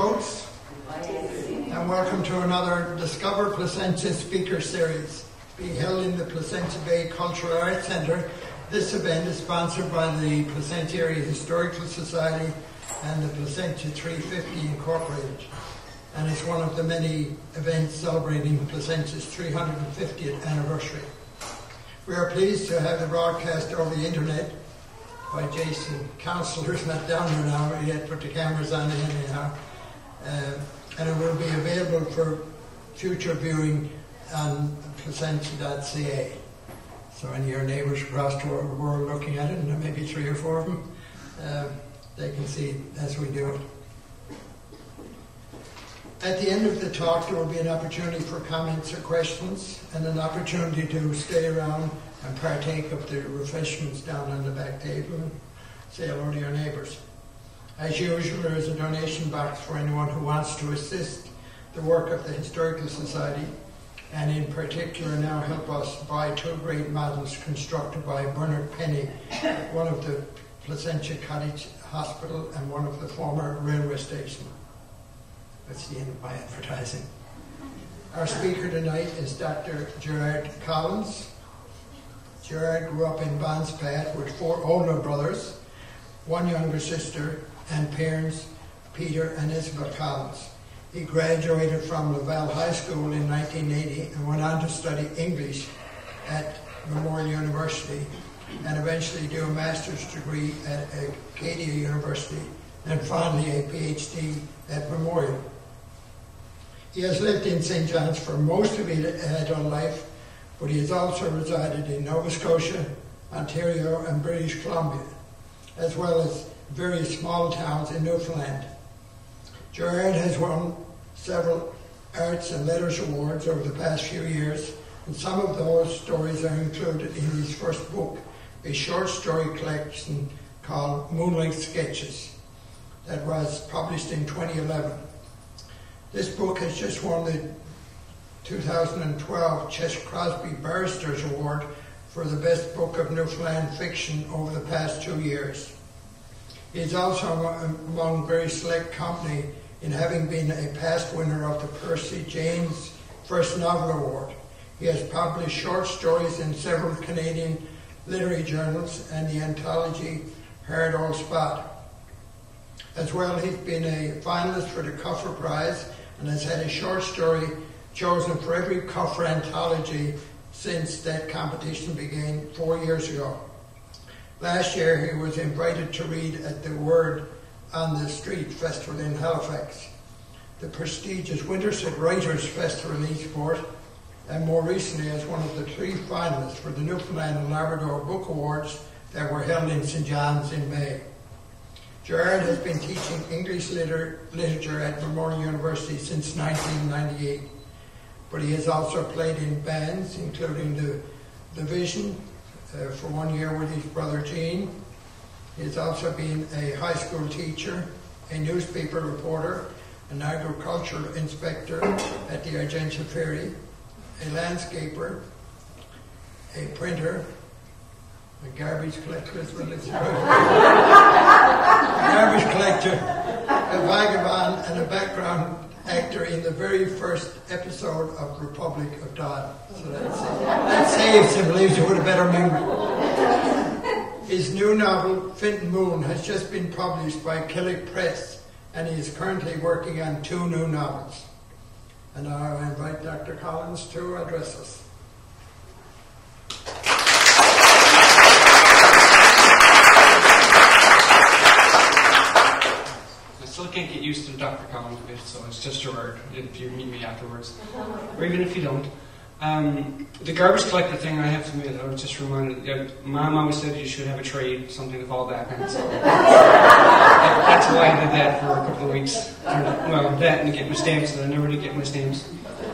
folks, and welcome to another Discover Placentia Speaker Series being held in the Placentia Bay Cultural Arts Centre. This event is sponsored by the Placentia Historical Society and the Placentia 350 Incorporated, and it's one of the many events celebrating Placentia's 350th anniversary. We are pleased to have the broadcast over the internet by Jason. Councillor's not down here now yet, but the camera's on anyhow. And it will be available for future viewing on placentia.ca. So any of your neighbours across the world looking at it, and there may be 3 or 4 of them, they can see it as we do it. At the end of the talk, there will be an opportunity for comments or questions, and an opportunity to stay around and partake of the refreshments down on the back table and say hello to your neighbours. As usual, there is a donation box for anyone who wants to assist the work of the Historical Society, and in particular now help us buy 2 great models constructed by Bernard Penny, one of the Placentia Cottage Hospital and one of the former railway station. That's the end of my advertising. Our speaker tonight is Dr. Gerard Collins. Gerard grew up in Bonspat with 4 older brothers, 1 younger sister, and parents Peter and Isabel Collins. He graduated from Laval High School in 1980 and went on to study English at Memorial University and eventually do a master's degree at Acadia University and finally a PhD at Memorial. He has lived in St. John's for most of his adult life, but he has also resided in Nova Scotia, Ontario, and British Columbia, as well as various small towns in Newfoundland. Gerard has won several Arts and Letters Awards over the past few years, and some of those stories are included in his first book, a short story collection called Moonlight Sketches, that was published in 2011. This book has just won the 2012 Chess Crosby Barristers Award for the best book of Newfoundland fiction over the past 2 years. He is also among very select company in having been a past winner of the Percy James First Novel Award. He has published short stories in several Canadian literary journals and the anthology Hard Old Spot. As well, he's been a finalist for the Cuffer Prize and has had a short story chosen for every Cuffer anthology since that competition began 4 years ago. Last year, he was invited to read at the Word on the Street Festival in Halifax, the prestigious Winterset Writers Festival in Eastport, and more recently as one of the 3 finalists for the Newfoundland and Labrador Book Awards that were held in St. John's in May. Gerard has been teaching English literature at Memorial University since 1998, but he has also played in bands, including the Vision, for 1 year with his brother Gene. He has also been a high school teacher, a newspaper reporter, an agricultural inspector at the Argentia Ferry, a landscaper, a printer, a garbage collector as well as a garbage collector, a vagabond, and a background actor in the very first episode of Republic of Dawn. So that saves him, leaves you with a better memory. His new novel, Finton Moon, has just been published by Killick Press, and he is currently working on 2 new novels. And now I invite Dr. Collins to address us. I can't get used to Dr. Collins a bit, so it's just Gerard if you meet me afterwards, or even if you don't. The garbage collector thing, I have to admit, I was just reminded, Mom always said you should have a trade, something to fall back on, so that's why I did that for a couple of weeks. Well, that and to get my stamps, and I never did get my stamps.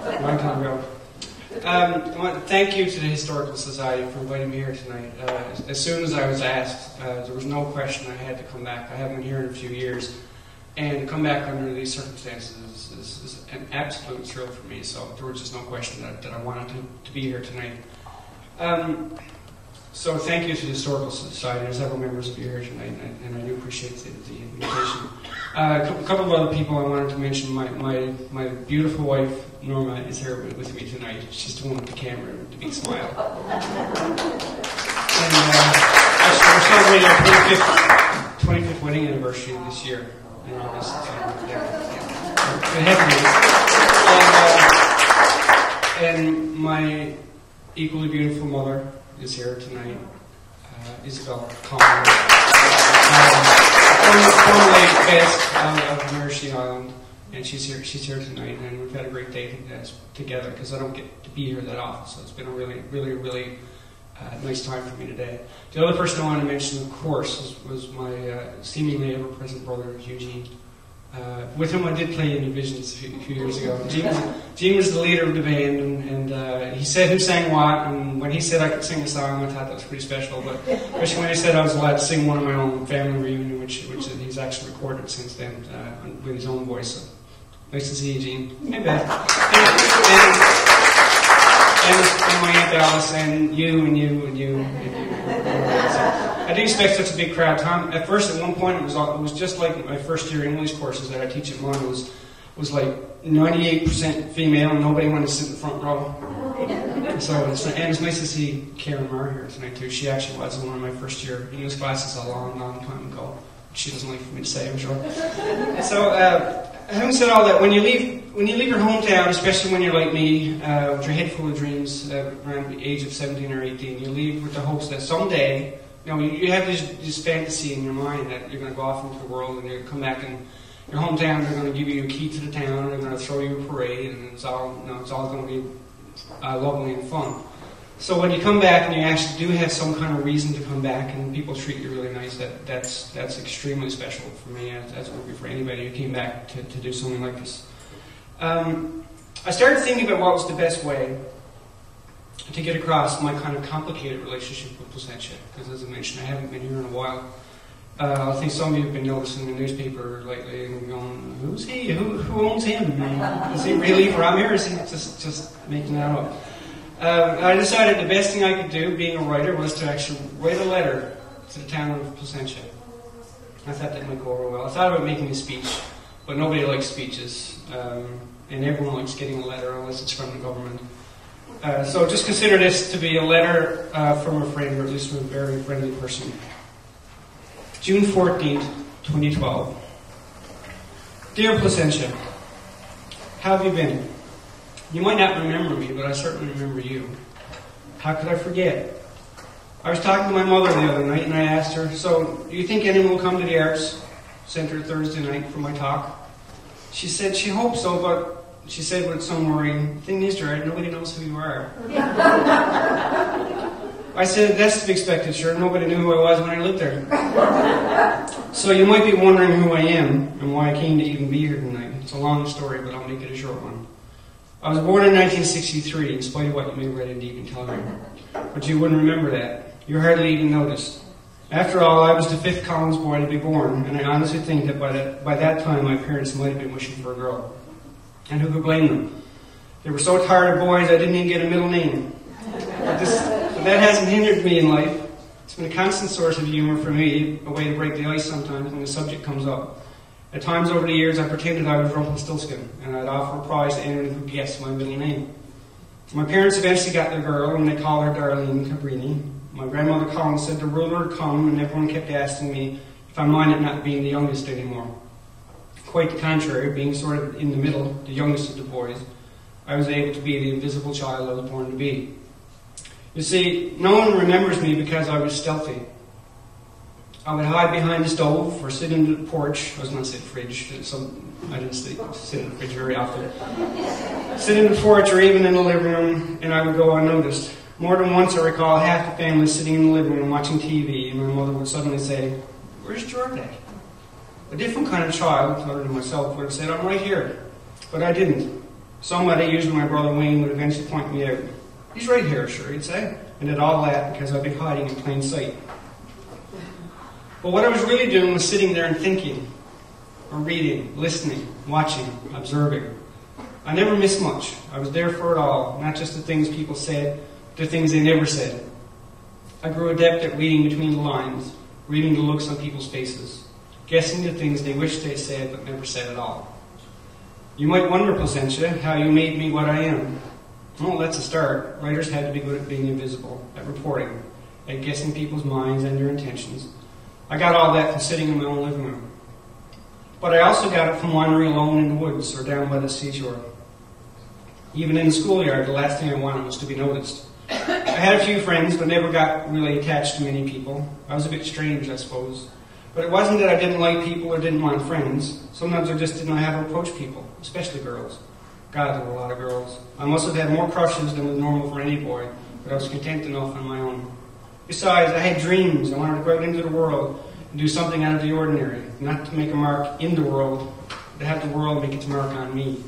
Long time ago. I want to thank you to the Historical Society for inviting me here tonight. As soon as I was asked, there was no question I had to come back. I haven't been here in a few years. And to come back under these circumstances is an absolute thrill for me. So there was just no question that I wanted to be here tonight. So thank you to the Historical Society. There's several members of you here tonight, and I do appreciate the invitation. A couple of other people I wanted to mention. My beautiful wife, Norma, is here with me tonight. She's the one with the camera, the big smile. And actually, we're celebrating our 25th wedding anniversary this year in August. And my equally beautiful mother is here tonight, Isabel Collins, formerly based out of Mercy Island, and she's here tonight, and we've had a great day together because I don't get to be here that often, so it's been a really nice time for me today. The other person I wanted to mention, of course, was my seemingly ever-present brother, Eugene, with whom I did play in Divisions a few years ago. Gene was the leader of the band, and he said who sang what, and when he said I could sing a song, I thought that was pretty special, but especially when he said I was allowed to sing one of my own family reunion, which he's actually recorded since then with his own voice. So nice to see you, Gene. Hey, Beth. And my Aunt Alice, and you. I didn't expect such a big crowd. Tom, at one point, it was just like my first year English courses that I teach at Mon was like 98% female, and nobody wanted to sit in the front row. So it's nice to see Karen Marr here tonight too. She actually was in one of my first year English classes a long time ago. She doesn't like for me to say, I'm sure. So having said all that, when you leave your hometown, especially when you're like me, with your head full of dreams around the age of 17 or 18, you leave with the hopes that someday, you have this fantasy in your mind that you're going to go off into the world and you're going to come back and your hometown, they're going to give you a key to the town, they're going to throw you a parade, and it's all going to be lovely and fun. So when you come back and you actually do have some kind of reason to come back and people treat you really nice, that's extremely special for me, as would be for anybody who came back to do something like this. I started thinking about what was the best way to get across my kind of complicated relationship with Placentia, because as I mentioned, I haven't been here in a while. I think some of you have been noticing the newspaper lately and going, who's he? Who owns him? Is he really from here? Or is he just making that up? I decided the best thing I could do, being a writer, was to actually write a letter to the town of Placentia. I thought that might go over well. I thought about making a speech, but nobody likes speeches, and everyone likes getting a letter unless it's from the government. So just consider this to be a letter from a friend, or at least from a very friendly person. June 14th, 2012. Dear Placentia, how have you been? You might not remember me, but I certainly remember you. How could I forget? I was talking to my mother the other night, and I asked her, so, do you think anyone will come to the Arts Centre Thursday night for my talk? She said she hoped so, but she said with some worry, the thing is, Gerard, nobody knows who you are. I said, that's to be expected, sure. Nobody knew who I was when I lived there. So you might be wondering who I am and why I came to even be here tonight. It's a long story, but I'll make it a short one. I was born in 1963, in spite of what you may have read in the evening telegram. But you wouldn't remember that. You hardly even noticed. After all, I was the 5th Collins boy to be born, and I honestly think that by that time my parents might have been wishing for a girl. And who could blame them? They were so tired of boys I didn't even get a middle name. But that hasn't hindered me in life. It's been a constant source of humor for me, a way to break the ice sometimes when the subject comes up. At times over the years, I pretended I was Rumpelstiltskin, and I'd offer a prize to anyone who guessed my middle name. My parents eventually got their girl, and they called her Darlene Cabrini. My grandmother Collins said the ruler would come, and everyone kept asking me if I minded not being the youngest anymore. Quite the contrary, being sort of in the middle, the youngest of the boys, I was able to be the invisible child I was born to be. You see, no one remembers me because I was stealthy. I would hide behind the stove or sit in the porch. I was going to say fridge. I didn't sit in the fridge very often. Sit in the porch or even in the living room, and I would go unnoticed. More than once I recall half the family sitting in the living room watching TV, and my mother would suddenly say, "Where's Gerard at?" A different kind of child, other than myself, would have said, "I'm right here." But I didn't. Somebody, usually my brother Wayne, would eventually point me out. "He's right here, sure," he'd say. And did all that because I'd been hiding in plain sight. But what I was really doing was sitting there and thinking, or reading, listening, watching, observing. I never missed much. I was there for it all, not just the things people said, the things they never said. I grew adept at reading between the lines, reading the looks on people's faces, guessing the things they wished they said but never said at all. You might wonder, Placentia, how you made me what I am. Well, that's a start. Writers had to be good at being invisible, at reporting, at guessing people's minds and their intentions. I got all that from sitting in my own living room. But I also got it from wandering alone in the woods or down by the seashore. Even in the schoolyard, the last thing I wanted was to be noticed. I had a few friends, but never got really attached to many people. I was a bit strange, I suppose. But it wasn't that I didn't like people or didn't want friends. Sometimes I just didn't know how to approach people, especially girls. God, there were a lot of girls. I must have had more crushes than was normal for any boy, but I was content enough on my own. Besides, I had dreams. I wanted to go out into the world and do something out of the ordinary, not to make a mark in the world, but to have the world make its mark on me,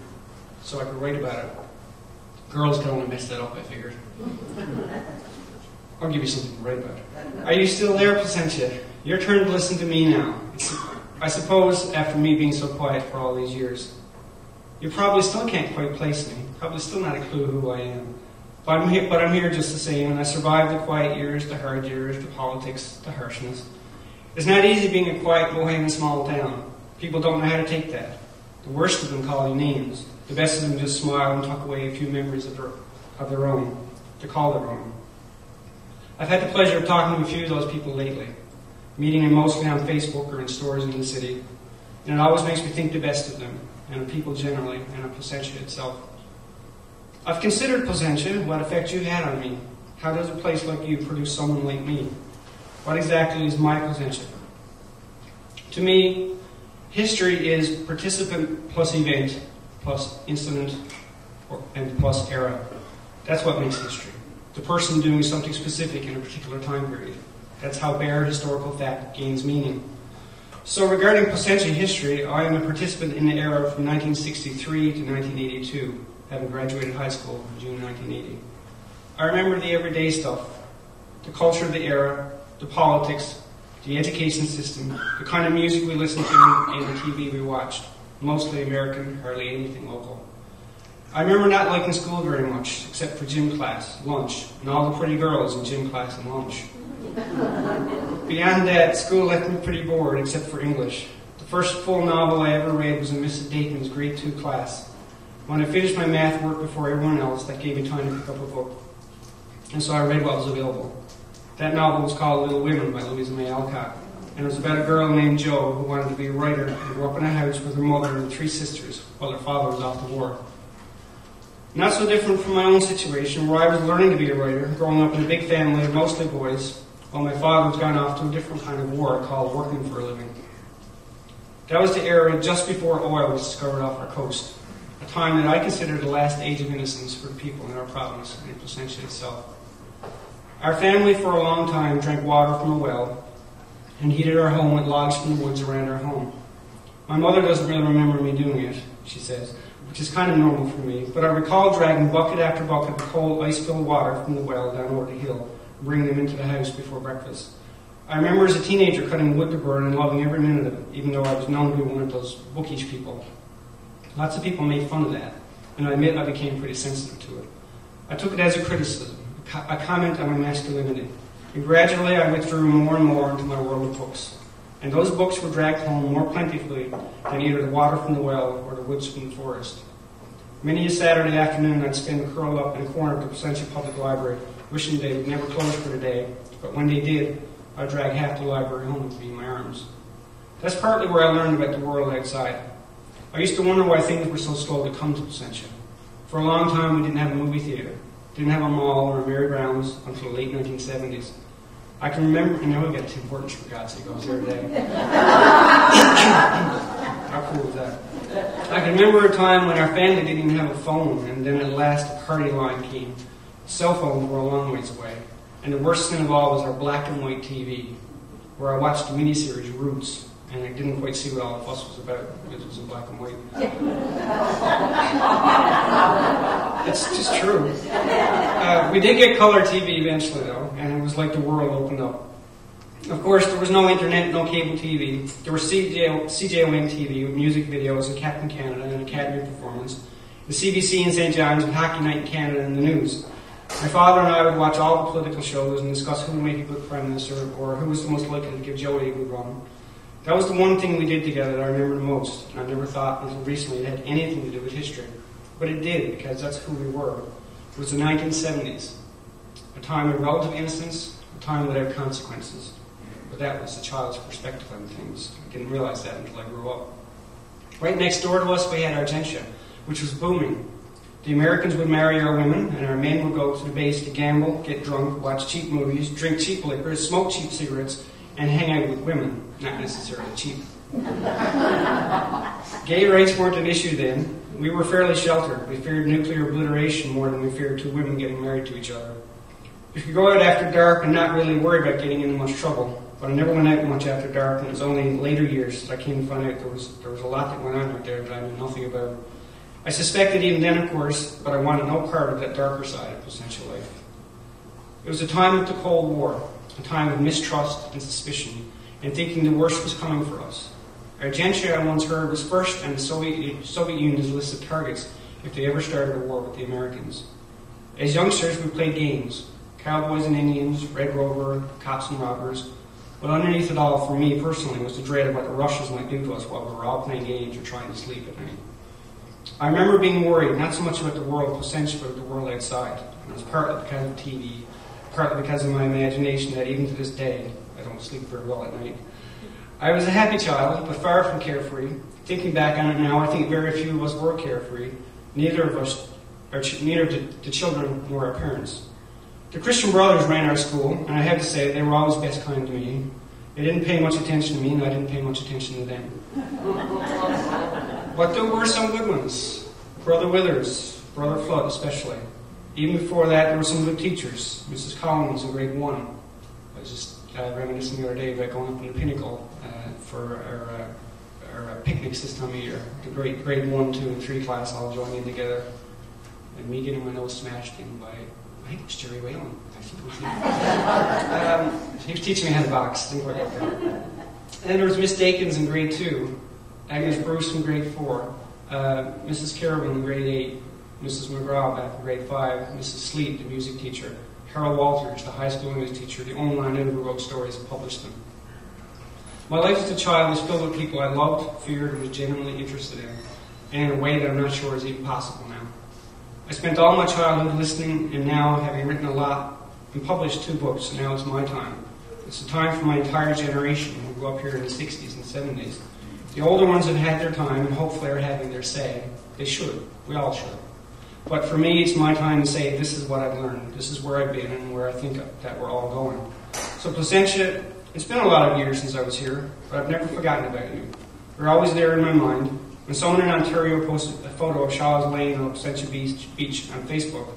so I could write about it. Girls can only mess that up, I figured. I'll give you something to write about. Are you still there, Placentia? Your turn to listen to me now. I suppose, after me being so quiet for all these years. You probably still can't quite place me, probably still not a clue who I am. But I'm here just the same, and I survived the quiet years, the hard years, the politics, the harshness. It's not easy being a quiet bohemian small town. People don't know how to take that. The worst of them call you names. The best of them just smile and tuck away a few memories of their own, to call their own. I've had the pleasure of talking to a few of those people lately, meeting them mostly on Facebook or in stores in the city, and it always makes me think the best of them, and of people generally, and of Placentia itself. I've considered, Placentia, what effect you had on me. How does a place like you produce someone like me? What exactly is my Placentia? To me, history is participant plus event plus incident and plus era. That's what makes history. The person doing something specific in a particular time period. That's how bare historical fact gains meaning. So regarding Placentia history, I am a participant in the era from 1963 to 1982, having graduated high school in June 1980. I remember the everyday stuff, the culture of the era, the politics, the education system, the kind of music we listened to and the TV we watched, mostly American, hardly anything local. I remember not liking school very much, except for gym class, lunch, and all the pretty girls in gym class and lunch. Beyond that, school left me pretty bored, except for English. The first full novel I ever read was in Mrs. Dateman's grade 2 class. When I finished my math work before everyone else, that gave me time to pick up a book. And so I read what was available. That novel was called Little Women by Louisa May Alcott. And it was about a girl named Jo who wanted to be a writer and grew up in a house with her mother and 3 sisters while her father was off to war. Not so different from my own situation, where I was learning to be a writer, growing up in a big family of mostly boys, while my father was gone off to a different kind of war called working for a living. That was the era just before oil was discovered off our coast, a time that I consider the last age of innocence for the people in our province and in Placentia itself. Our family for a long time drank water from a well and heated our home with logs from the woods around our home. My mother doesn't really remember me doing it, she says, which is kind of normal for me, but I recall dragging bucket after bucket of cold, ice-filled water from the well down over the hill and bringing them into the house before breakfast. I remember as a teenager cutting wood to burn and loving every minute of it, even though I was known to be one of those bookish people. Lots of people made fun of that, and I admit I became pretty sensitive to it. I took it as a criticism, a comment on my masculinity, and gradually I withdrew more and more into my world of books. And those books were dragged home more plentifully than either the water from the well or the woods from the forest. Many a Saturday afternoon I'd spend curled up in a corner of the Placentia Public Library, wishing they would never close for the day, but when they did, I'd drag half the library home with me in my arms. That's partly where I learned about the world outside. I used to wonder why things were so slow to come to Placentia. For a long time we didn't have a movie theater, didn't have a mall or a Mary Brown's until the late 1970s. I can remember, and now we got Tim Hortons for God's sake, I was there today. How cool was that? I can remember a time when our family didn't even have a phone, and then at last a party line came. Cell phones were a long ways away, and the worst thing of all was our black and white TV, where I watched the miniseries Roots, and I didn't quite see what all the fuss was about, because it was in black and white. It's just true. We did get color TV eventually, though, and it was like the world opened up. Of course, there was no internet, no cable TV. There was CJON TV with music videos and Captain Canada and Academy performance, the CBC in St. John's with Hockey Night in Canada and the news. My father and I would watch all the political shows and discuss who would make a good prime minister or who was the most likely to give Jody a good run. That was the one thing we did together that I remember the most, and I never thought until recently it had anything to do with history. But it did, because that's who we were. It was the 1970s, a time of relative innocence, a time without consequences. But that was the child's perspective on things. I didn't realize that until I grew up. Right next door to us we had Argentia, which was booming. The Americans would marry our women, and our men would go to the base to gamble, get drunk, watch cheap movies, drink cheap liquor, smoke cheap cigarettes, and hang out with women, not necessarily cheap. Gay rights weren't an issue then. We were fairly sheltered. We feared nuclear obliteration more than we feared two women getting married to each other. You could go out after dark and not really worry about getting into much trouble. But I never went out much after dark, and it was only in later years that I came to find out there was a lot that went on out there that I knew nothing about. I suspected even then, of course, but I wanted no part of that darker side of Placentia life. It was a time of the Cold War, a time of mistrust and suspicion, and thinking the worst was coming for us. Argentia, I once heard, was first on the Soviet Union's list of targets if they ever started a war with the Americans. As youngsters, we played games, cowboys and Indians, Red Rover, cops and robbers. But underneath it all, for me personally, was the dread of what the Russians might do to us while we were all playing games or trying to sleep at night. I remember being worried, not so much about the world of Placentia, but the world outside. And it was partly because of TV, partly because of my imagination that even to this day, I don't sleep very well at night. I was a happy child, but far from carefree. Thinking back on it now, I think very few of us were carefree. Neither did the children nor our parents. The Christian Brothers ran our school, and I have to say they were always best kind to me. They didn't pay much attention to me, and I didn't pay much attention to them. But there were some good ones. Brother Withers, Brother Flood especially. Even before that, there were some good teachers. Mrs. Collins in grade 1. I was just reminiscing the other day about going up in the Pinnacle for our picnics this time of year. The grade 1, 2, and 3 class all joining together. And me getting my nose smashed in by, I think it was Jerry Whalen. I think it was him. He was teaching me how to box, things like that. And there was Miss Dakins in grade 2. Agnes Bruce in grade 4, Mrs. Carabin in grade 8, Mrs. McGraw back in grade 5, Mrs. Sleet, the music teacher, Harold Walters, the high school English teacher, the only one I knew who wrote stories and published them. My life as a child was filled with people I loved, feared, and was genuinely interested in, and in a way that I'm not sure is even possible now. I spent all my childhood listening, and now, having written a lot and published 2 books, now it's my time. It's the time for my entire generation who grew up here in the 60s and 70s. The older ones have had their time and hopefully are having their say. They should. We all should. But for me, it's my time to say, this is what I've learned. This is where I've been and where I think that we're all going. So Placentia, it's been a lot of years since I was here, but I've never forgotten about you. You're always there in my mind. When someone in Ontario posted a photo of Shaw's Lane on Placentia Beach on Facebook,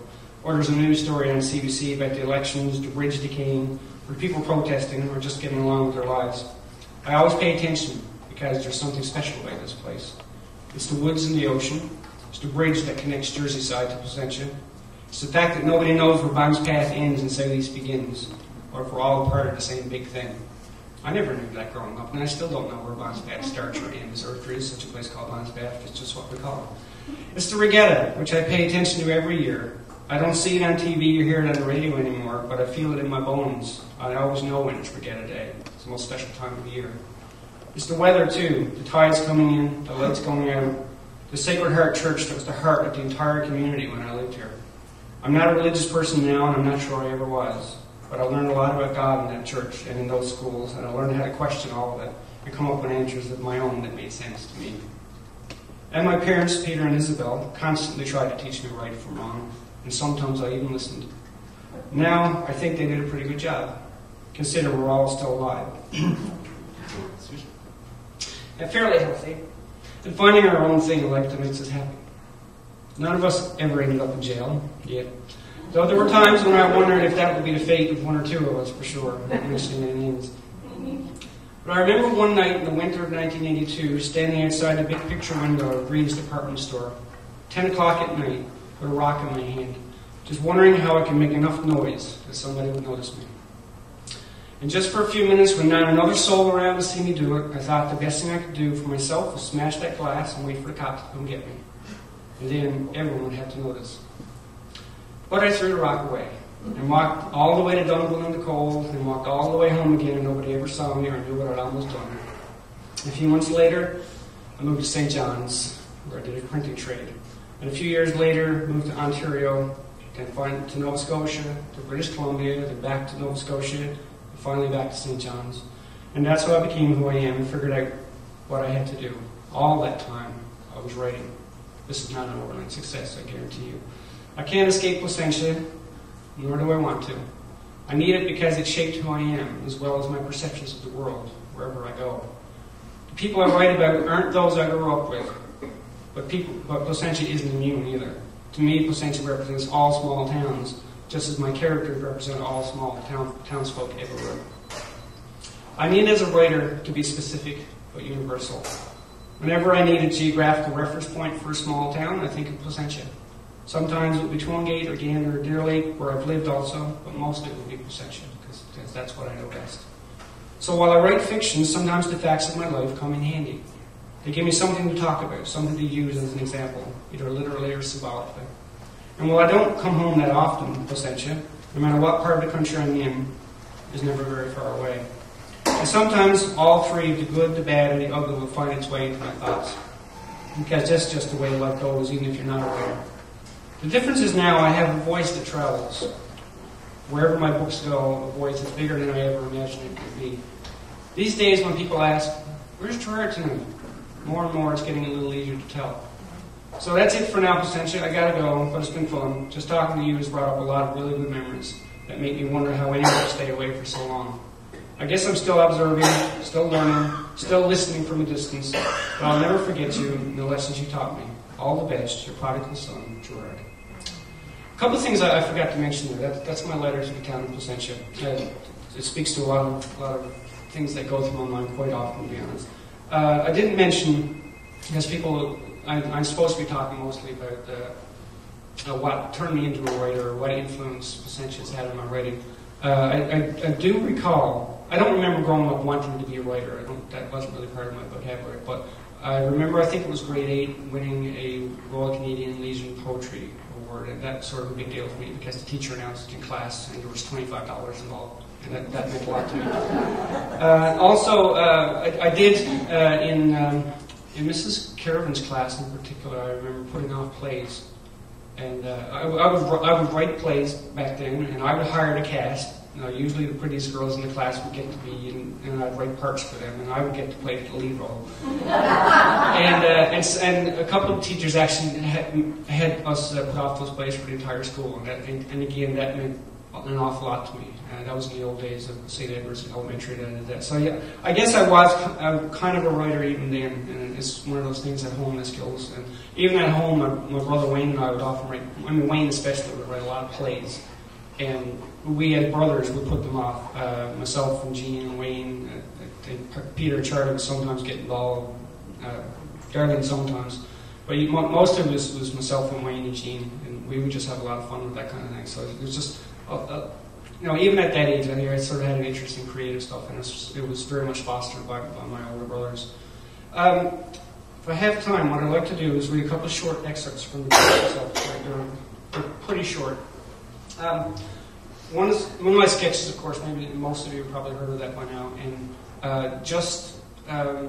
or there's a news story on CBC about the elections, the bridge decaying, or people protesting or just getting along with their lives, I always pay attention, because there's something special about this place. It's the woods and the ocean. It's the bridge that connects Jerseyside to Placentia. It's the fact that nobody knows where Bonds Path ends and Southeast begins, or if we're all part of the same big thing. I never knew that growing up, and I still don't know where Bonds Path starts or ends, or if there is such a place called Bonds Path. It's just what we call it. It's the regatta, which I pay attention to every year. I don't see it on TV or hear it on the radio anymore, but I feel it in my bones. I always know when it's regatta day. It's the most special time of the year. It's the weather, too. The tides coming in, the lights going out. The Sacred Heart Church that was the heart of the entire community when I lived here. I'm not a religious person now, and I'm not sure I ever was. But I learned a lot about God in that church and in those schools, and I learned how to question all of it and come up with answers of my own that made sense to me. And my parents, Peter and Isabel, constantly tried to teach me right from wrong, and sometimes I even listened. Now, I think they did a pretty good job, considering we're all still alive. And fairly healthy, and finding our own thing in life that makes us happy. None of us ever ended up in jail, yet. Though there were times when I wondered if that would be the fate of 1 or 2 of us, for sure, not mentioning any names. But I remember one night in the winter of 1982, standing outside the big picture window of Green's department store, 10 o'clock at night, with a rock in my hand, just wondering how I could make enough noise that somebody would notice me. And just for a few minutes, when not another soul around to see me do it, I thought the best thing I could do for myself was smash that glass and wait for the cops to come get me. And then everyone would have to notice. But I threw the rock away and walked all the way to Dunblin in the cold and walked all the way home again, and nobody ever saw me or knew what I'd almost done. A few months later, I moved to St. John's, where I did a printing trade. And a few years later, moved to Ontario, then to Nova Scotia, to British Columbia, then back to Nova Scotia, and finally back to St. John's. And that's how I became who I am and figured out what I had to do. All that time, I was writing. This is not an overnight success, I guarantee you. I can't escape Placentia, nor do I want to. I need it because it shaped who I am, as well as my perceptions of the world, wherever I go. The people I write about aren't those I grew up with, but Placentia isn't immune either. To me, Placentia represents all small towns, just as my characters represent all small townsfolk everywhere. I need as a writer to be specific, but universal. Whenever I need a geographical reference point for a small town, I think of Placentia. Sometimes it will be Twongate or Gander or Deer Lake, where I've lived also, but mostly it will be Placentia, because that's what I know best. So while I write fiction, sometimes the facts of my life come in handy. They give me something to talk about, something to use as an example, either literally or symbolically. And while I don't come home that often, Placentia, no matter what part of the country I'm in, is never very far away. And sometimes all three, the good, the bad, and the ugly, will find its way into my thoughts. Because that's just the way life goes, even if you're not aware. The difference is now I have a voice that travels. Wherever my books go, a voice that's bigger than I ever imagined it could be. These days when people ask, "Where's Gerard tonight?" More and more it's getting a little easier to tell. So that's it for now, Placentia. I gotta go, but it's been fun. Just talking to you has brought up a lot of really good memories that make me wonder how anyone could stay away for so long. I guess I'm still observing, still learning, still listening from a distance, but I'll never forget you and the lessons you taught me. All the best, your prodigal son, Gerard. A couple of things I forgot to mention there. That's my letter to the town of Placentia. It speaks to a lot of things that go through my mind quite often, to be honest. I didn't mention, because I'm supposed to be talking mostly about what turned me into a writer, or what influence Placentia has had on my writing. I do recall, I don't remember growing up wanting to be a writer. That wasn't really part of my vocabulary, but I remember, I think it was grade 8, winning a Royal Canadian Legion Poetry Award, and that's sort of a big deal for me because the teacher announced it in class, and there was $25 involved, and that meant a lot to me. Also, I did in Mrs. Caravan's class in particular, I remember putting off plays, and I would write plays back then, and I would hire a cast. Usually the prettiest girls in the class would get to be, and I'd write parts for them, and I would get to play the lead role. and a couple of teachers actually had us put off those plays for the entire school, and again, that meant an awful lot to me. That was in the old days of St. Edward's Elementary that I did that. So yeah, I guess I'm kind of a writer even then, and it's one of those things at home that skills. And even at home, my brother Wayne and I would often write, Wayne especially would write a lot of plays. And we as brothers would put them off. Myself and Gene and Wayne, Peter and Charlie would sometimes get involved, Darlene sometimes. But most of it was myself and Wayne and Gene, and we would just have a lot of fun with that kind of thing. So it was just, even at that age, I think I sort of had an interest in creative stuff, and it was very much fostered by my older brothers. If I have time, what I'd like to do is read a couple of short excerpts from the book itself. They're pretty short. One of my sketches, of course, maybe most of you have probably heard of that by now, and just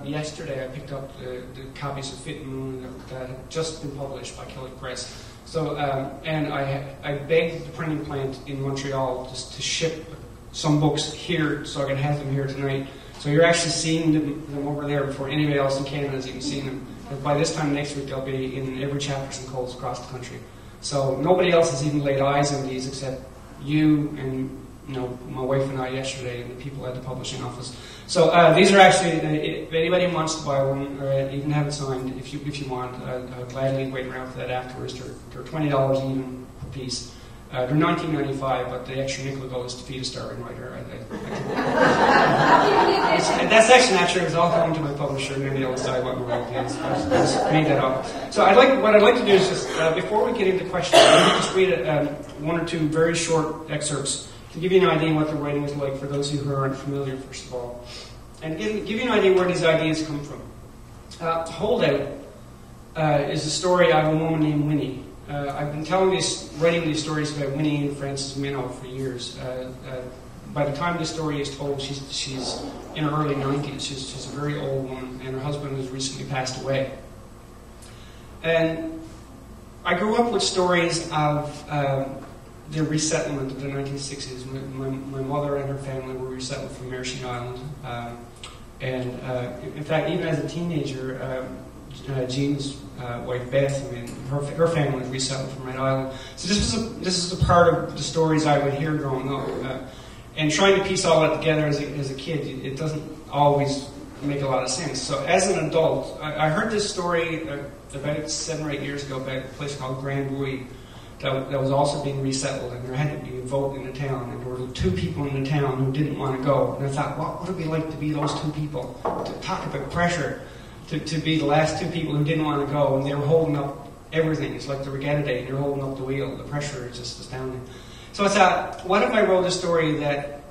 yesterday I picked up the copies of Fit and Moon that had just been published by Kelly Press. So, and I begged the printing plant in Montreal just to ship some books here so I could have them here tonight. So you're actually seeing them over there before anybody else in Canada has even seen them. And by this time next week, they'll be in every Chapters and Coles across the country. So nobody else has even laid eyes on these except you and my wife and I yesterday, and the people at the publishing office. So these are actually, if anybody wants to buy one or even have it signed, if you want, I'll gladly wait around for that afterwards. They're $20 even per piece. They're $19.95, but the extra nickel goes to feed a starving writer. That's actually not true. It's all going to my publisher, and then they'll decide what my royalty is. I just made that up. So what I'd like to do is just, before we get into questions, I'd just read one or two very short excerpts to give you an idea what the writing is like for those of you who aren't familiar, first of all. And give you an idea where these ideas come from. Holdout is a story of a woman named Winnie I've been writing these stories about Winnie and Frances Minnow for years. By the time this story is told, she's in her early 90s. She's a very old woman, and her husband has recently passed away. And I grew up with stories of the resettlement of the 1960s. My mother and her family were resettled from Mersey Island. In fact, even as a teenager, Jean's wife Beth, I mean, her family was resettled from Red Island. So this is a part of the stories I would hear growing up. And trying to piece all that together as a kid, it doesn't always make a lot of sense. So as an adult, I heard this story about 7 or 8 years ago about a place called Grand Bouilly that was also being resettled, and there had to be a vote in the town, and there were 2 people in the town who didn't want to go. And I thought, what would it be like to be those 2 people? To talk about pressure, to be the last 2 people who didn't want to go, and they were holding up everything. It's like the regatta day, and you're holding up the wheel. The pressure is just astounding. So I thought, what if I wrote a story that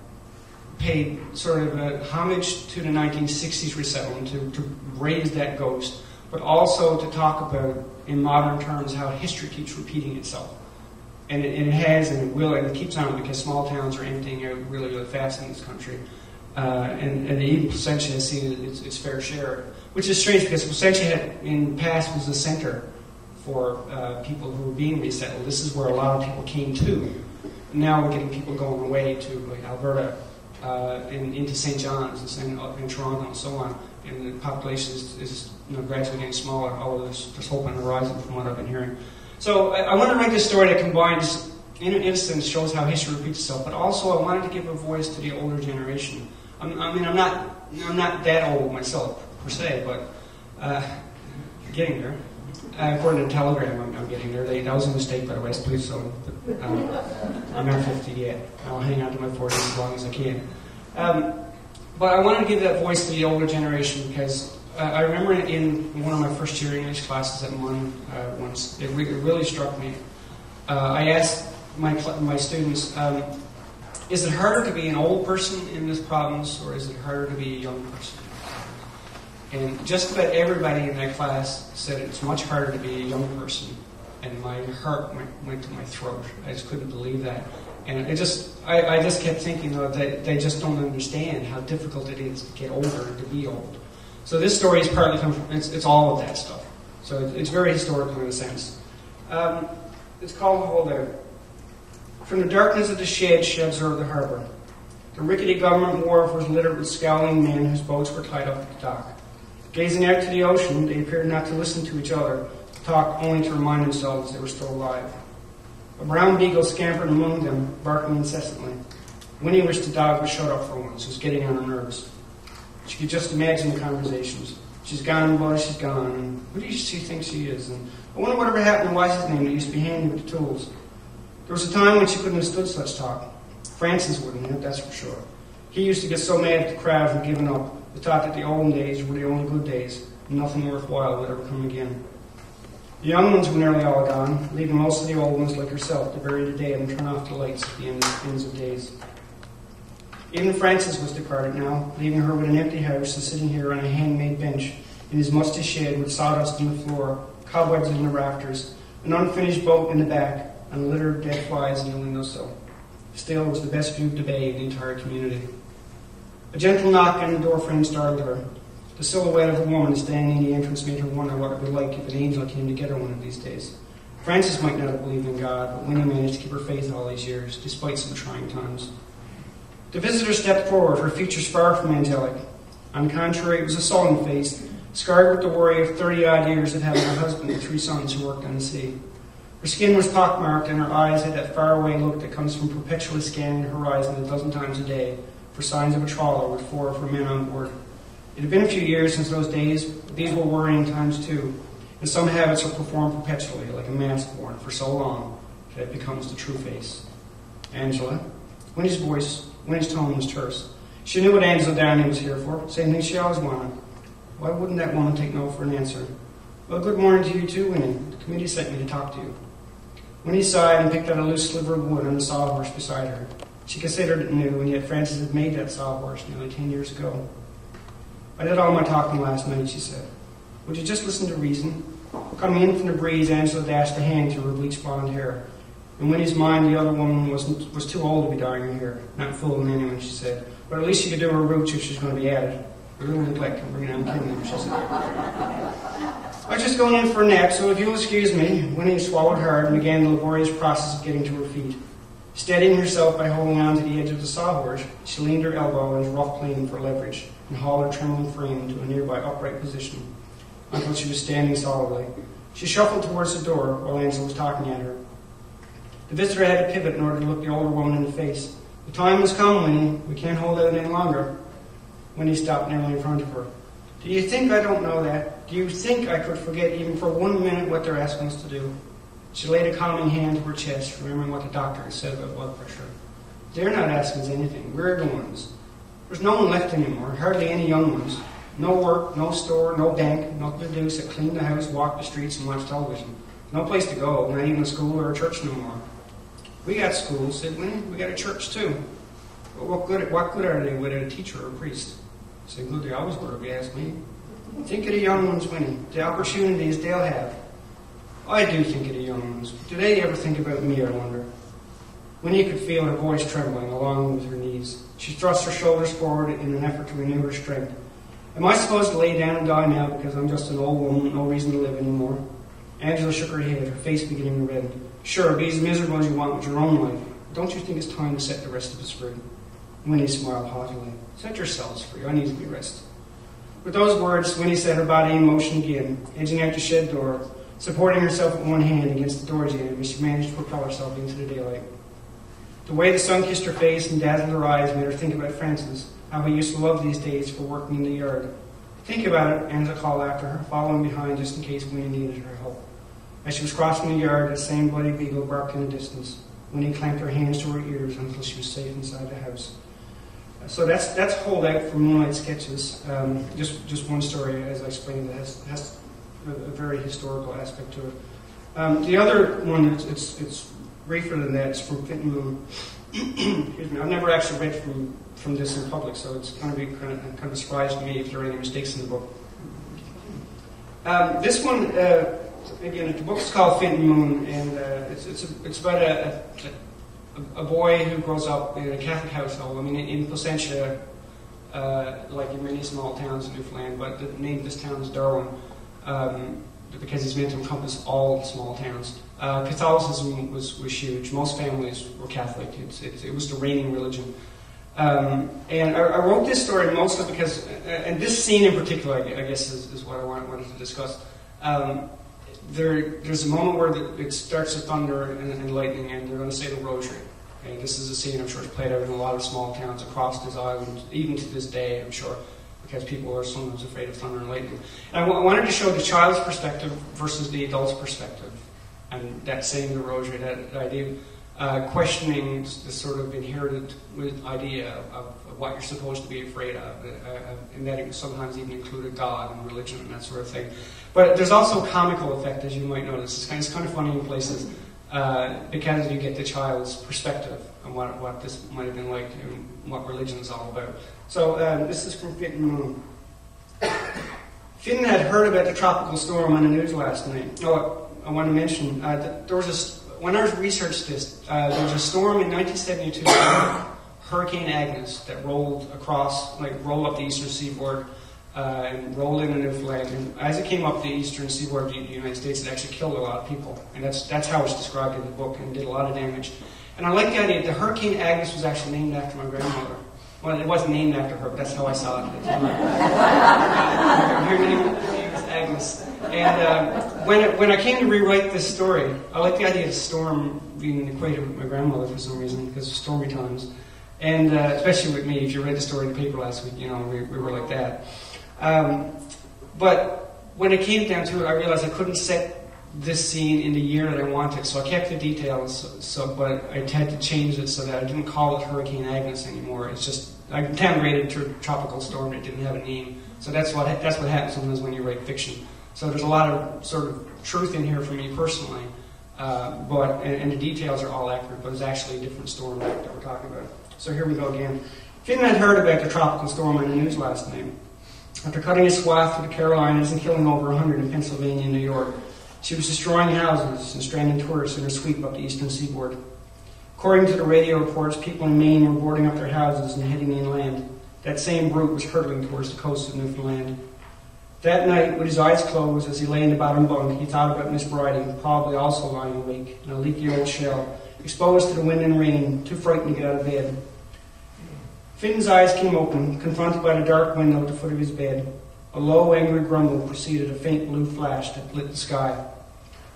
paid sort of a homage to the 1960s resettlement, to raise that ghost, but also to talk about, in modern terms, how history keeps repeating itself. And it has, and it will, and it keeps on, because small towns are emptying out really, really fast in this country. And even Placentia has seen its fair share, which is strange, because Placentia in the past was the center for people who were being resettled. This is where a lot of people came to. Now we're getting people going away to like Alberta, and into St. John's and Toronto and so on. And the population is gradually getting smaller, although there's hope on the horizon from what I've been hearing. So I want to write this story that combines, in an instance, shows how history repeats itself, but also I wanted to give a voice to the older generation. I'm not that old myself, per se, but getting there. According to the Telegram, I'm getting there. That was a mistake, by the way, please. So I'm not 50 yet. I'll hang on to my 40s as long as I can. But I wanted to give that voice to the older generation because I remember in one of my first year English classes at MUN once, it really struck me. I asked my students, is it harder to be an old person in this province, or is it harder to be a young person? And just about everybody in that class said it's much harder to be a young person. And my heart went to my throat. I just couldn't believe that. And I just kept thinking, though, that they just don't understand how difficult it is to get older and to be old. So this story is partly it's all of that stuff. So it's very historical in a sense. It's called Hold Out. From the darkness of the shed, she observed the harbour. The rickety government wharf was littered with scowling men whose boats were tied up at the dock. Gazing out to the ocean, they appeared not to listen to each other, to talk only to remind themselves they were still alive. A brown beagle scampered among them, barking incessantly. Winnie wished the dog would shut up for once. It was getting on her nerves. She could just imagine the conversations. She's gone, boy, she's gone. And who does she think she is? And I wonder whatever happened to Wise's name that used to be handy with the tools. There was a time when she couldn't have stood such talk. Francis wouldn't have, that's for sure. He used to get so mad at the crowd who'd given up. He thought that the olden days were the only good days, and nothing worthwhile would ever come again. The young ones were nearly all gone, leaving most of the old ones like herself to bury the dead and turn off the lights at the ends of days. Even Francis was departed now, leaving her with an empty house and sitting here on a handmade bench in his musty shed with sawdust in the floor, cobwebs in the rafters, an unfinished boat in the back, and a litter of dead flies in the windowsill. Still, it was the best view of the bay in the entire community. A gentle knock on the door frame startled her. The silhouette of a woman standing in the entrance made her wonder what it would be like if an angel came to get her one of these days. Frances might not have believed in God, but Winnie managed to keep her faith all these years, despite some trying times. The visitor stepped forward, her features far from angelic. On the contrary, it was a sullen face, scarred with the worry of 30-odd years of having a husband and 3 sons who worked on the sea. Her skin was pockmarked, and her eyes had that faraway look that comes from perpetually scanning the horizon 12 times a day for signs of a trawler with 4 of her men on board. It had been a few years since those days, but these were worrying times too, and some habits are performed perpetually, like a mask worn for so long that it becomes the true face. Angela. Winnie's tone was terse. She knew what Angela Downey was here for, same thing she always wanted. Why wouldn't that woman take no for an answer? Well, good morning to you too, Winnie. The committee sent me to talk to you. Winnie sighed and picked out a loose sliver of wood on the sawhorse beside her. She considered it new, and yet Frances had made that sawhorse nearly 10 years ago. I did all my talking last night, she said. Would you just listen to reason? Coming in from the breeze, Angela dashed a hand through her bleached blonde hair. In Winnie's mind, the other woman was too old to be dyeing her hair. Not fooling anyone, she said. But at least she could do her roots if she's going to be at it. A little neglect can bring down Kim, she said. I was just going in for a nap, so if you'll excuse me. Winnie swallowed hard and began the laborious process of getting to her feet. Steadying herself by holding on to the edge of the sawhorse, she leaned her elbow on his rough plane for leverage and hauled her trembling frame into a nearby upright position until she was standing solidly. She shuffled towards the door while Angela was talking at her. The visitor had to pivot in order to look the older woman in the face. The time has come, Winnie. We can't hold out any longer. Winnie stopped nearly in front of her. Do you think I don't know that? Do you think I could forget even for 1 minute what they're asking us to do? She laid a calming hand to her chest, remembering what the doctor had said about blood pressure. They're not asking us anything. We're the ones. There's no one left anymore, hardly any young ones. No work, no store, no bank, nothing to do except clean the house, walk the streets, and watch television. No place to go, not even a school or a church no more. We got schools, said Winnie. We got a church too. But what good are they without a teacher or a priest? Said good they always were, if you ask me. Think of the young ones, Winnie. The opportunities they'll have. I do think of the young ones. Do they ever think about me, I wonder? Winnie could feel her voice trembling along with her knees. She thrust her shoulders forward in an effort to renew her strength. Am I supposed to lay down and die now because I'm just an old woman with no reason to live anymore? Angela shook her head, her face beginning to redden. Sure, be as miserable as you want with your own life. Don't you think it's time to set the rest of us free? Winnie smiled haughtily. Set yourselves free. I need to be rested. With those words, Winnie set her body in motion again, edging out the shed door, supporting herself with one hand against the door jamb as she managed to propel herself into the daylight. The way the sun kissed her face and dazzled her eyes made her think about Francis, how he used to love these days for working in the yard. Think about it, Angela called after her, following behind just in case Winnie needed her help. As she was crossing the yard, that same bloody beagle barked in the distance. Winnie clamped her hands to her ears until she was safe inside the house. So that's Hold Out from Moonlight Sketches. Just one story, as I explained, that has a very historical aspect to it. The other one, it's briefer than that. It's from Fit and Moon. Excuse me. I've never actually read from this in public, so it's going to be kind of a surprise to me if there are any mistakes in the book. This one, again, the book is called Fit and Moon, and it's about a boy who grows up in a Catholic household. I mean, in Placentia, like in many small towns in Newfoundland, but the name of this town is Darwin, because it's meant to encompass all small towns. Catholicism was huge. Most families were Catholic. It was the reigning religion. And I wrote this story mostly because, and this scene in particular, I guess, is what I wanted to discuss. There's a moment where it starts to thunder and lightning, and they're going to say the rosary. Okay, this is a scene I'm sure is played out in a lot of small towns across this island, even to this day, I'm sure, because people are sometimes afraid of thunder and lightning. And I wanted to show the child's perspective versus the adult's perspective, and that saying the rosary, that idea of questioning this sort of inherited idea of what you're supposed to be afraid of, and that it sometimes even included God and religion and that sort of thing. But there's also a comical effect, as you might notice. It's kind of funny in places because you get the child's perspective on what this might have been like and what religion is all about. So this is from Fit and Moon. Finn had heard about the tropical storm on the news last night. Oh, I want to mention, when I researched this, there was a storm in 1972, Hurricane Agnes, that rolled up the eastern seaboard and rolled into Newfoundland. And as it came up the eastern seaboard of the United States, it actually killed a lot of people. And that's how it's described in the book, and did a lot of damage. And I like the idea that the Hurricane Agnes was actually named after my grandmother. Well, it wasn't named after her, but that's how I saw it. Her name was Agnes. And when I came to rewrite this story, I like the idea of storm being equated with my grandmother for some reason, because of stormy times. And especially with me, if you read the story in the paper last week, we were like that. But when it came down to it, I realized I couldn't set this scene in the year that I wanted, so I kept the details, but I had to change it so that I didn't call it Hurricane Agnes anymore. It's just, I downgraded to a tropical storm that didn't have a name. So that's what happens sometimes when you write fiction. So there's a lot of sort of truth in here for me personally, and the details are all accurate, but it's actually a different storm that we're talking about. So here we go again. Finn had heard about the tropical storm on the news last night. After cutting a swath through the Carolinas and killing over 100 in Pennsylvania and New York, she was destroying houses and stranding tourists in her sweep up the eastern seaboard. According to the radio reports, people in Maine were boarding up their houses and heading inland. That same brute was hurtling towards the coast of Newfoundland. That night, with his eyes closed, as he lay in the bottom bunk, he thought about Miss Bridie, probably also lying awake in a leaky old shell, exposed to the wind and rain, too frightened to get out of bed. Fitton's eyes came open, confronted by the dark window at the foot of his bed. A low, angry grumble preceded a faint blue flash that lit the sky.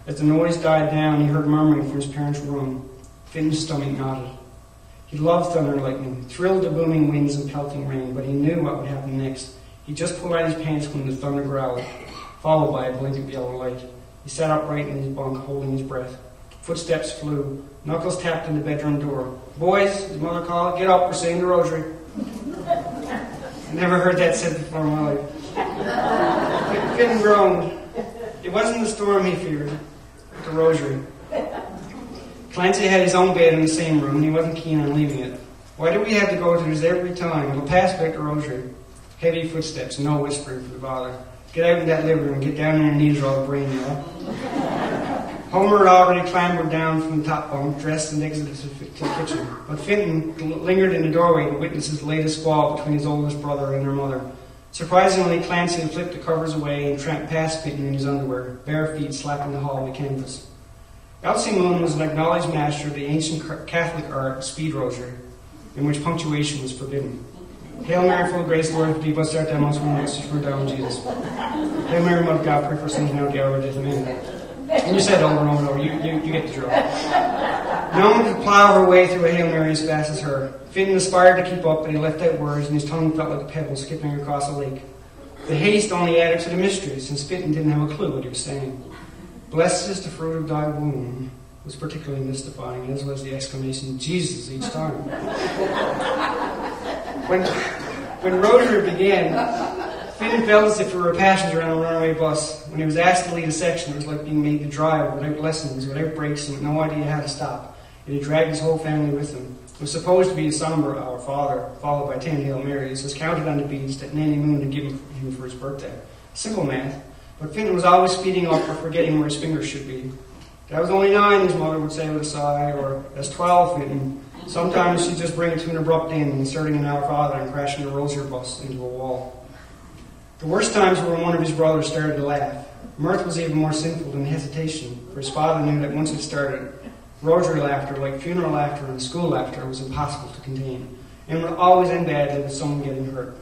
As the noise died down, he heard murmuring from his parents' room. Fitton's stomach knotted. He loved thunder and lightning, thrilled the booming winds and pelting rain, but he knew what would happen next. He just pulled out his pants when the thunder growled, followed by a blink of yellow light. He sat upright in his bunk, holding his breath. Footsteps flew. Knuckles tapped on the bedroom door. "Boys," his mother called, "get up, we're saying the rosary." I never heard that said before in my life. Fitton groaned. It wasn't the storm he feared, but the rosary. Clancy had his own bed in the same room, and he wasn't keen on leaving it. "Why do we have to go through this every time? It'll pass back the rosary." Heavy footsteps, no whispering for the father. "Get out in that living room, get down on your knees or I'll brain you." Homer had already clambered down from the top bunk, dressed and exited to the kitchen. But Fitton lingered in the doorway to witness his latest squabble between his oldest brother and their mother. Surprisingly, Clancy had flipped the covers away and tramped past Fitton in his underwear, bare feet slapping the hallway canvas. Elsie Moon was an acknowledged master of the ancient Catholic art speed rosary, in which punctuation was forbidden. "Hail Mary, full of grace, the Lord is with thee, blessed art thou amongst women, blessed is the fruit of thy womb, Jesus. Hail Mary, Mother of God, pray for us sinners now at the hour of death. Amen." And you said over and over and over, you get the drill. No one could plow her way through a Hail Mary as fast as her. Fitton aspired to keep up, but he left out words, and his tongue felt like a pebble skipping across a lake. The haste only added to the mystery, since Fitton didn't have a clue what he was saying. "Blessed is the fruit of thy womb," was particularly mystifying, as was the exclamation, "Jesus," each time. When rosary began, Fitton felt as if he were a passenger on a runaway bus. When he was asked to lead a section, it was like being made to drive without lessons, without brakes, and with no idea how to stop. It had dragged his whole family with him. It was supposed to be a somber Our Father, followed by 10 Hail Marys, as counted on the beads that Nanny Moon had given him for his birthday. Simple math, but Fitton was always speeding up or forgetting where his fingers should be. "That was only 9, his mother would say with a sigh, or "That's 12, Fitton." Sometimes she'd just bring it to an abrupt end, inserting an Our Father and crashing the rosary bus into a wall. The worst times were when one of his brothers started to laugh. Mirth was even more sinful than hesitation, for his father knew that once it started, rosary laughter, like funeral laughter and school laughter, was impossible to contain, and would always end badly with someone getting hurt.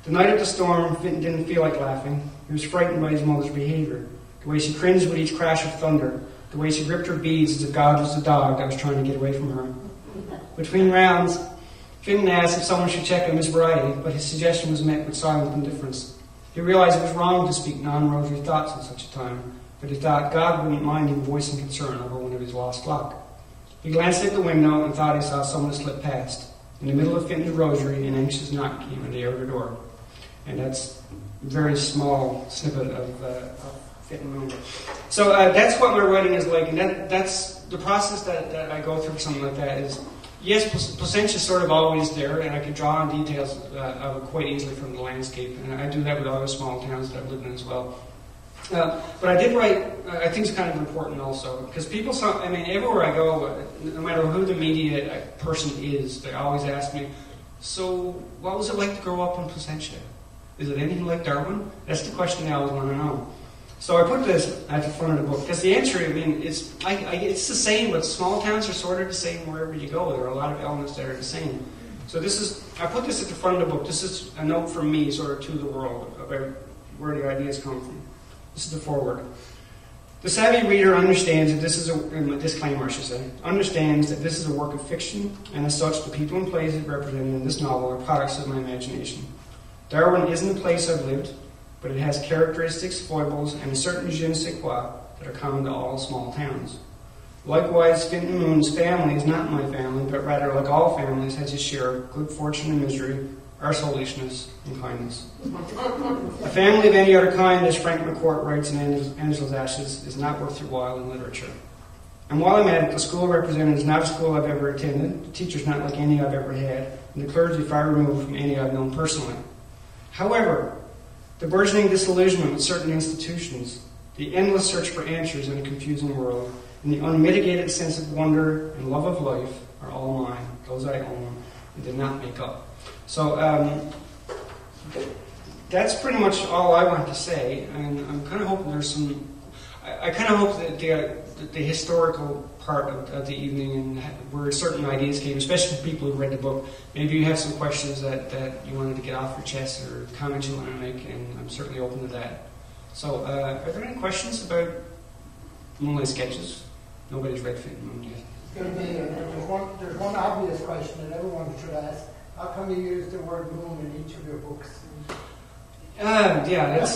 The night of the storm, Fitton didn't feel like laughing. He was frightened by his mother's behavior, the way she cringed with each crash of thunder, the way she gripped her beads as if God was the dog that was trying to get away from her. Between rounds, Fitton asked if someone should check on Miss Bridie, but his suggestion was met with silent indifference. He realized it was wrong to speak non-rosary thoughts at such a time, but he thought God wouldn't mind him voicing concern over one of his lost flock. He glanced at the window and thought he saw someone slip past. In the middle of Fitton's rosary, an anxious knock came at the outer door. And that's a very small snippet of Fitton Moon. So that's what my writing is like, and that's the process that I go through for something like that is, yes, Placentia's sort of always there, and I can draw on details of it quite easily from the landscape, and I do that with other small towns that I've lived in as well. But I did write, I think it's kind of important also, because people, everywhere I go, no matter who the media person is, they always ask me, "So, what was it like to grow up in Placentia? Is it anything like Darwin?" That's the question they always want to know. So I put this at the front of the book, because the answer, it's the same, but small towns are sort of the same wherever you go. There are a lot of elements that are the same. So I put this at the front of the book. This is a note from me, sort of to the world, about where the ideas come from. This is the foreword. "The savvy reader understands that this is a disclaimer, I should say, understands that this is a work of fiction, and as such, the people and places represented in this novel are products of my imagination. Darwin isn't a place I've lived, but it has characteristics, foibles, and a certain je ne sais quoi that are common to all small towns. Likewise, Fitton Moon's family is not my family, but rather, like all families, has its share of good fortune and misery, arseholishness, and kindness. A family of any other kind, as Frank McCourt writes in Angela's Ashes, is not worth your while in literature. And while I'm at it, the school represented is not a school I've ever attended, the teacher's not like any I've ever had, and the clergy far removed from any I've known personally. However, The burgeoning disillusionment with certain institutions, the endless search for answers in a confusing world, and the unmitigated sense of wonder and love of life are all mine. Those I own and did not make up. So that's pretty much all I want to say, and I'm kind of hoping there's some. I kind of hope that the historical part of the evening and where certain ideas came, especially for people who read the book. Maybe you have some questions that you wanted to get off your chest or comments you want to make, and I'm certainly open to that. So, are there any questions about Moonlight Sketches? Nobody's read Fit and Moon yet. There's one obvious question that everyone should ask. How come you use the word moon in each of your books? Yeah,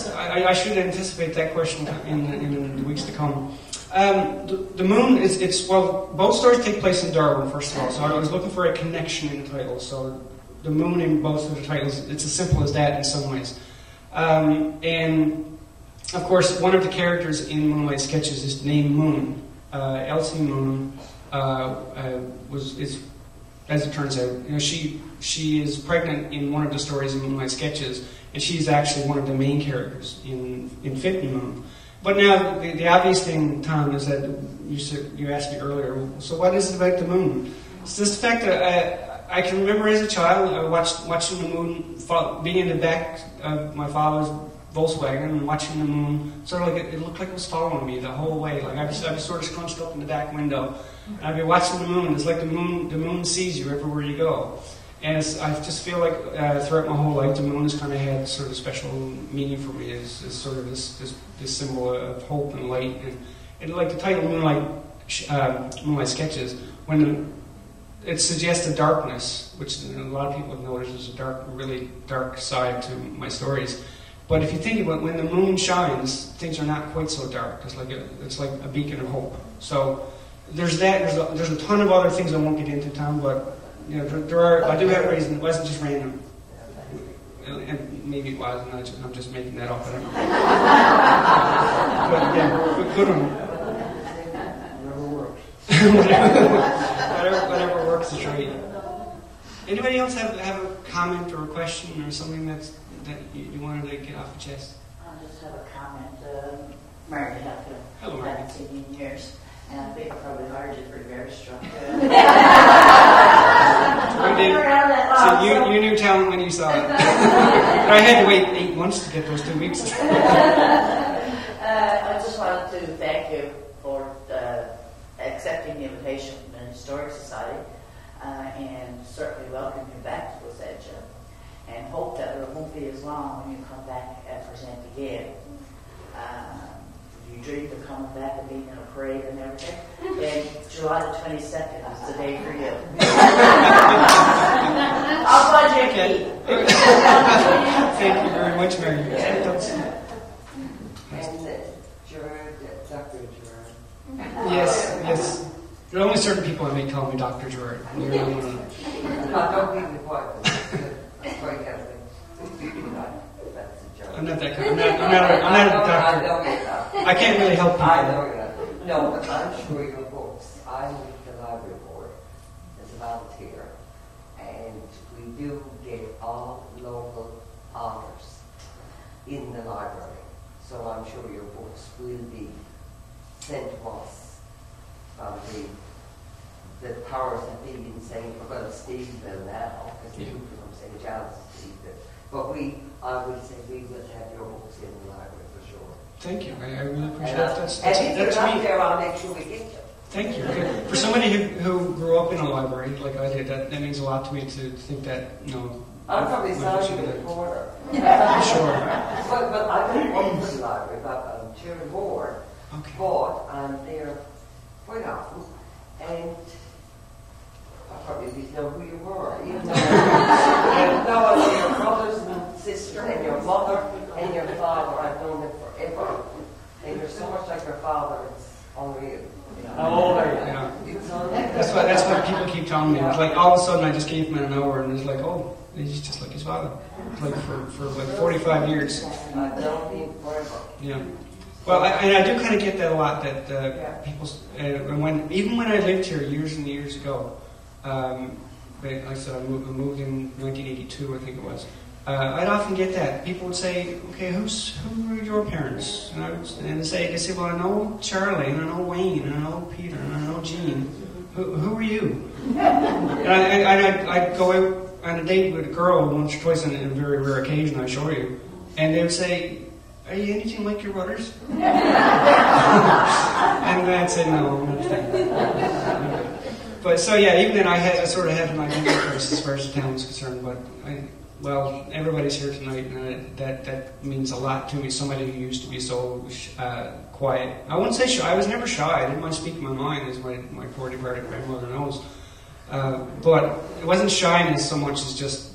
I should anticipate that question in the weeks to come. The moon well, both stories take place in Darwin, first of all, so I was looking for a connection in the title. So the moon in both of the titles, it's as simple as that in some ways. And of course, one of the characters in Moonlight Sketches is named Moon. Elsie Moon is, as it turns out, she is pregnant in one of the stories in Moonlight Sketches, and she's actually one of the main characters in Fit and Moon. But now, the obvious thing, Tom, is that you asked me earlier, so what is it about the moon? It's just the fact that I can remember as a child watching the moon, being in the back of my father's Volkswagen and watching the moon, sort of like it looked like it was following me the whole way. Like I'd be sort of scrunched up in the back window, and I'd be watching the moon. It's like the moon sees you everywhere you go. And I just feel like throughout my whole life, the moon has kind of had sort of special meaning for me as sort of this symbol of hope and light. And like the title Moonlight Sketches, when it suggests a darkness, which a lot of people have noticed is a really dark side to my stories. But if you think about it, when the moon shines, things are not quite so dark. It's like a beacon of hope. So there's that. There's a ton of other things I won't get into, Tom, but you know, there are. I do have reasons. It wasn't just random. And maybe it was, and I'm just making that up. I don't know. But yeah, good one. Whatever works is right. Anybody else have a comment or a question or something that you wanted to get off your chest? I just have a comment. Mary Hatfield. Hello, Mary. I haven't seen you in years, and I think I probably hired you for very strong. So you knew talent when you saw it. But I had to wait 8 months to get those 2 weeks. I just wanted to thank you for accepting the invitation from the Historic Society, and certainly welcome you back to Placentia, and hope that it won't be as long when you come back and present again. You dreamed of coming back and being in a parade and everything, then July the 22nd is the day for you. I'll find you a key. Thank you very much, Mary. And Gerard, Dr. Gerard. Yes. There are only certain people I may call me Dr. Gerard. You're not one of them. Don't be quite healthy. That's a joke. I'm not that kind. I'm not a doctor. I can't really help people. I know that. No, but I'm sure your books. I'm with the library board as a volunteer, and we do get all local authors in the library. So I'm sure your books will be sent to us from the powers that be in St. Stevensville now, because they do from St. John's to Stevensville. But I would say we will have your books in the library for sure. Thank you. I really appreciate that. And if you're not there, I'll make sure we get you. Thank you. Okay. For somebody who grew up in a library like I did, that means a lot to me to think that, you know. I'm probably sorry you a reporter. Sure. But I don't work for the library, but I'm chair of the board. Okay. But I'm there quite often, and I probably didn't know who you were, even though I know your brothers and sister and your mother and your father. I've known them forever, and you're so much like your father. It's unreal. Oh, yeah. That's what people keep telling me. It's like all of a sudden I just gave him an hour, and it's like, oh, he's just like his father. Like for like 45 years. I've known him forever. Yeah. Well, I do kind of get that a lot. That people, even when I lived here years and years ago, like I said, I moved in 1982, I think it was. I'd often get that. People would say, okay, who are your parents? And they'd say, well, I know Charlie, and I know Wayne, and I know Peter, and I know Jean. Who are you? And I'd go out on a date with a girl once or twice on a very rare occasion, I assure you. And they would say, are you anything like your brothers? And I'd say, no, I'm not. But so yeah, even then I sort of had an identity crisis as far as the town was concerned. But well, everybody's here tonight, and that means a lot to me. Somebody who used to be so quiet. I wouldn't say shy. I was never shy. I didn't mind speaking my mind, as my poor departed grandmother knows. But it wasn't shyness so much as just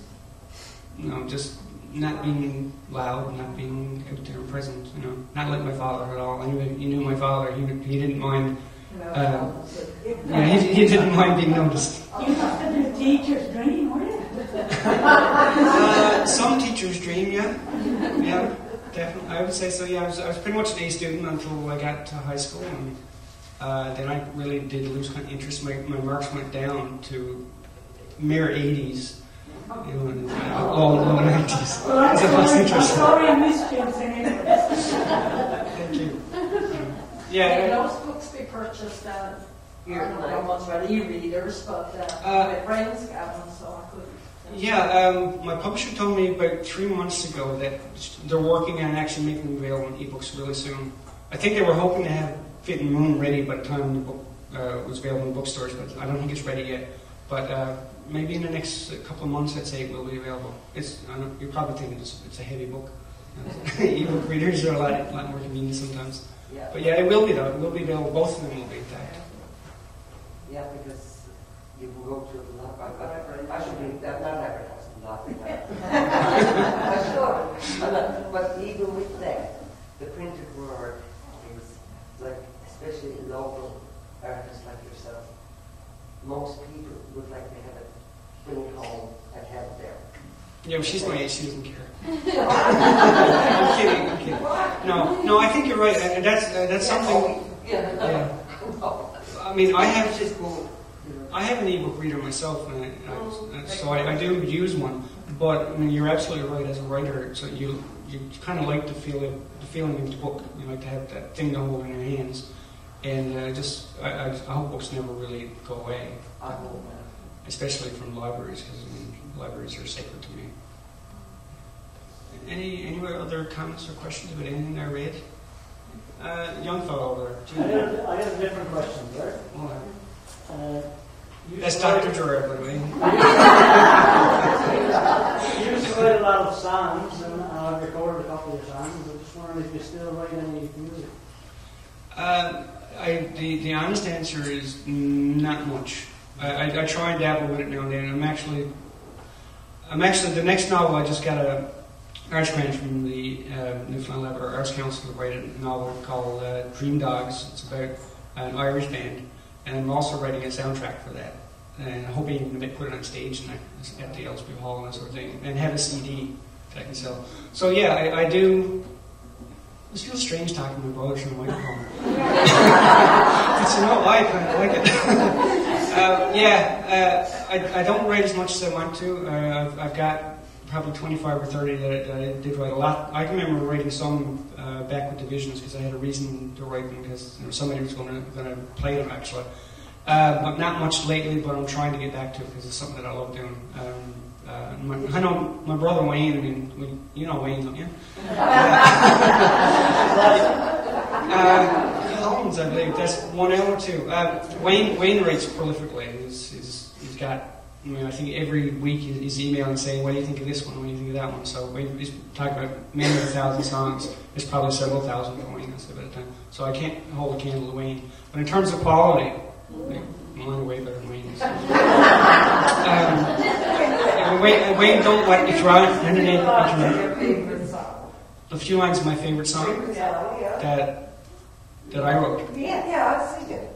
not being loud, not being out there present. Not like my father at all. Anyway, you knew my father. He didn't mind. He didn't mind being noticed. You must have been a teacher's dream, were you? Some teachers' dream, yeah, definitely. I would say so. Yeah, I was pretty much an A student until I got to high school, and then I really did lose kind of interest. My marks went down to mere 80s, low 90s. Well, I'm sorry I missed you anyway. Thank you. Yeah. Can those books be purchased? I don't know how much are e-readers, but my friends got them, so I couldn't. Yeah, my publisher told me about 3 months ago that they're working on actually making them available in ebooks really soon. I think they were hoping to have Fit and Moon ready by the time the book was available in bookstores, but I don't think it's ready yet. But maybe in the next couple of months, I'd say it will be available. You're probably thinking it's a heavy book. Ebook readers are a lot more convenient sometimes. Yeah. But yeah, it will be though. It will be available. Both of them will be intact. Yeah, because you can go to a lot. I should be not advertising, not but even with that, the printed word is like, especially local artists like yourself. Most people would like to have it, bring it home and have it there. Yeah, well, she's my age. She doesn't care. I'm kidding. No, I think you're right, and that's something. Yeah. I mean, I have an ebook reader myself, so I do use one. But I mean, you're absolutely right. As a writer, so you kind of like the feeling of the book. You like to have that thing to hold in your hands, and I hope books never really go away. I hope, especially from libraries, because libraries are sacred to me. Any other comments or questions about anything I read? Young fellow over there. I have a different question, sir. That's Dr. Gerard, by the way. You used to write a lot of songs, and I've recorded a couple of songs. I'm just wondering if you still write any music. The honest answer is not much. I try and dabble with it now and then. I'm actually the next novel. I just got a arts grant from the Newfoundland Labrador Arts Council to write a novel called Dream Dogs. It's about an Irish band, and I'm also writing a soundtrack for that, and hoping to put it on stage at the Ellsbury Hall and that sort of thing, and have a CD that I can sell. So yeah, I do. It feels strange talking to my brothers in the microphone. But you know, I kind of like it. I don't write as much as I want to. I've got probably 25 or 30 that I did write a lot. I can remember writing some back with Divisions because I had a reason to write them because somebody was going to play them actually. But not much lately, but I'm trying to get back to it because it's something that I love doing. I know my brother Wayne. I mean, you know Wayne, don't you? Collins, I believe. That's 1 hour or 2. Wayne writes prolifically. He's got. I mean, I think every week he's emailing saying, "What do you think of this one? What do you think of that one?" So he's talking about many 1,000 songs. There's probably several thousand for Wayne at a time. So I can't hold a candle to Wayne. But in terms of quality, mine are way better than Wayne's. Wayne don't like to try a few lines of my favorite song that I wrote. Yeah, I've seen it.